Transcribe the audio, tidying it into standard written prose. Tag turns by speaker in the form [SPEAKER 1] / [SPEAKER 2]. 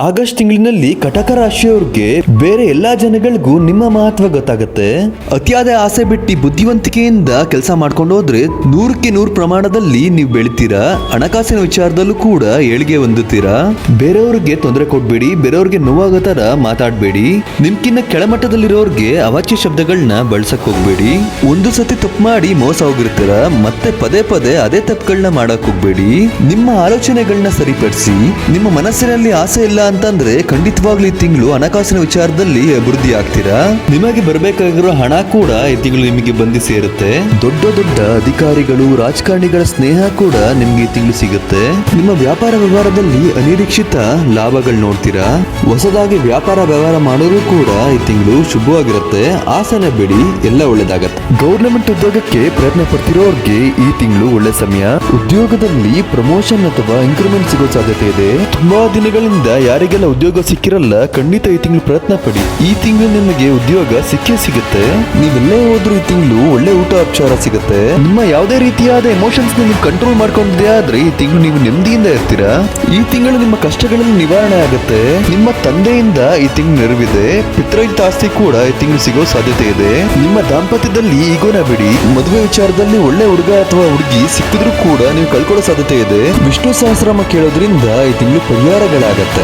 [SPEAKER 1] August ತಿಂಗಳಿನಲ್ಲಿ ಕಟಕ ರಾಶಿಯವ್ರಿಗೆ ಬೇರೆ ಎಲ್ಲಾ ಜನಗಳಿಗೂ ನಿಮ್ಮ ಮಹತ್ವ ಗೊತ್ತಾಗುತ್ತೆ. ಅತಿಯಾದ ಆಸೆ ಬಿಟ್ಟು ಬುದ್ಧಿವಂತಿಕೆಯಿಂದ ಕೆಲಸ ಮಾಡ್ಕೊಂಡು ಹೋದ್ರೆ 100ಕ್ಕೆ 100 ಪ್ರಮಾಣದಲ್ಲಿ ನೀವು ಬೆಳಿತೀರಾ. ಹಣಕಾಸಿನ ವಿಚಾರದಲ್ಲೂ ಕೂಡ ಏಳಿಗೆ ಹೊಂದುತ್ತೀರಾ. ಬೇರೆಯವ್ರಿಗೆ ತೊಂದರೆ ಕೊಡ್ಬೇಡಿ, ಬೇರೆಯವ್ರಿಗೆ ನೋವಾಗೋ ತರ ಮಾತಾಡ್ಬೇಡಿ. ನಿಮ್ಕಿನ್ನ ಕೆಳಮಟ್ಟದಲ್ಲಿರೋರ್ಗೆ ಅವಾಚ್ಯ ಶಬ್ದಗಳನ್ನ ಬಳಸಕ್ ಹೋಗ್ಬೇಡಿ. ಒಂದು ಸತಿ ತಪ್ಪು ಮಾಡಿ ಮೋಸ ಹೋಗಿರ್ತೀರ, ಮತ್ತೆ ಪದೇ ಪದೇ ಅದೇ ತಪ್ಪುಗಳನ್ನ ಮಾಡಕ್ ಹೋಗ್ಬೇಡಿ. ನಿಮ್ಮ ಆಲೋಚನೆಗಳನ್ನ ಸರಿಪಡಿಸಿ. ನಿಮ್ಮ ಮನಸ್ಸಿನಲ್ಲಿ ಆಸೆ ಇಲ್ಲ ಅಂತಂದ್ರೆ ಖಂಡಿತವಾಗ್ಲೂ ಈ ತಿಂಗಳು ಹಣಕಾಸಿನ ವಿಚಾರದಲ್ಲಿ ಅಭಿವೃದ್ಧಿ ಆಗ್ತೀರಾ. ನಿಮಗೆ ಬರಬೇಕಾಗಿರೋ ಹಣ ಕೂಡ ಈ ತಿಂಗಳು ನಿಮಗೆ ಬಂದು ಸೇರುತ್ತೆ. ದೊಡ್ಡ ದೊಡ್ಡ ಅಧಿಕಾರಿಗಳು, ರಾಜಕಾರಣಿಗಳ ಸ್ನೇಹ ಕೂಡ ನಿಮ್ಗೆ ಈ ತಿಂಗಳು ಸಿಗುತ್ತೆ. ನಿಮ್ಮ ವ್ಯಾಪಾರ ವ್ಯವಹಾರದಲ್ಲಿ ಅನಿರೀಕ್ಷಿತ ಲಾಭಗಳು ನೋಡ್ತೀರಾ. ಹೊಸದಾಗಿ ವ್ಯಾಪಾರ ವ್ಯವಹಾರ ಮಾಡೋರು ಕೂಡ ಈ ತಿಂಗಳು ಶುಭವಾಗಿರುತ್ತೆ. ಆಸೆನ ಬಿಡಿ, ಎಲ್ಲ ಒಳ್ಳೇದಾಗತ್ತೆ. ಗೌರ್ಮೆಂಟ್ ಉದ್ಯೋಗಕ್ಕೆ ಪ್ರಯತ್ನ ಪಡ್ತಿರೋರ್ಗೆ ಈ ತಿಂಗಳು ಒಳ್ಳೆ ಸಮಯ. ಉದ್ಯೋಗದಲ್ಲಿ ಪ್ರಮೋಷನ್ ಅಥವಾ ಇನ್ಕ್ರಿಮೆಂಟ್ ಸಿಗೋ ಸಾಧ್ಯತೆ ಇದೆ. ತುಂಬಾ ದಿನಗಳಿಂದ ಯಾರಿಗೆಲ್ಲ ಉದ್ಯೋಗ ಸಿಕ್ಕಿರಲ್ಲ, ಖಂಡಿತ ಈ ತಿಂಗಳು ಪ್ರಯತ್ನ ಪಡಿ. ಈ ತಿಂಗಳು ನಿಮಗೆ ಉದ್ಯೋಗ ಸಿಕ್ಕೇ ಸಿಗುತ್ತೆ. ನೀವೆಲ್ಲೇ ಹೋದ್ರೂ ಈ ತಿಂಗಳು ಒಳ್ಳೆ ಊಟ ಉಪಚಾರ ಸಿಗುತ್ತೆ. ನಿಮ್ಮ ಯಾವುದೇ ರೀತಿಯಾದ ಎಮೋಷನ್ಸ್ ನೀವು ಕಂಟ್ರೋಲ್ ಮಾಡ್ಕೊಂಡಿದೆ ಆದ್ರೆ ಈ ತಿಂಗಳು ನೀವು ನೆಮ್ಮದಿಯಿಂದ ಇರ್ತೀರಾ. ಈ ತಿಂಗಳು ನಿಮ್ಮ ಕಷ್ಟಗಳಲ್ಲಿ ನಿವಾರಣೆ ಆಗುತ್ತೆ. ನಿಮ್ಮ ತಂದೆಯಿಂದ ಈ ತಿಂಗಳು ನೆರವಿದೆ. ಪಿತೃಹಿತ ಆಸ್ತಿ ಕೂಡ ಈ ತಿಂಗಳು ಸಿಗೋ ಸಾಧ್ಯತೆ ಇದೆ. ನಿಮ್ಮ ದಾಂಪತ್ಯದಲ್ಲಿ ಈಗೋನ ಬಿಡಿ. ಮದುವೆ ವಿಚಾರದಲ್ಲಿ ಒಳ್ಳೆ ಹುಡುಗ ಅಥವಾ ಹುಡುಗಿ ಸಿಕ್ಕಿದ್ರು ಕೂಡ ನೀವು ಕಳ್ಕೊಳ್ಳೋ ಸಾಧ್ಯತೆ ಇದೆ. ವಿಷ್ಣು ಸಹಸ್ರನಾಮ ಕೇಳೋದ್ರಿಂದ ಈ ತಿಂಗಳು ಪರಿಹಾರಗಳಾಗತ್ತೆ.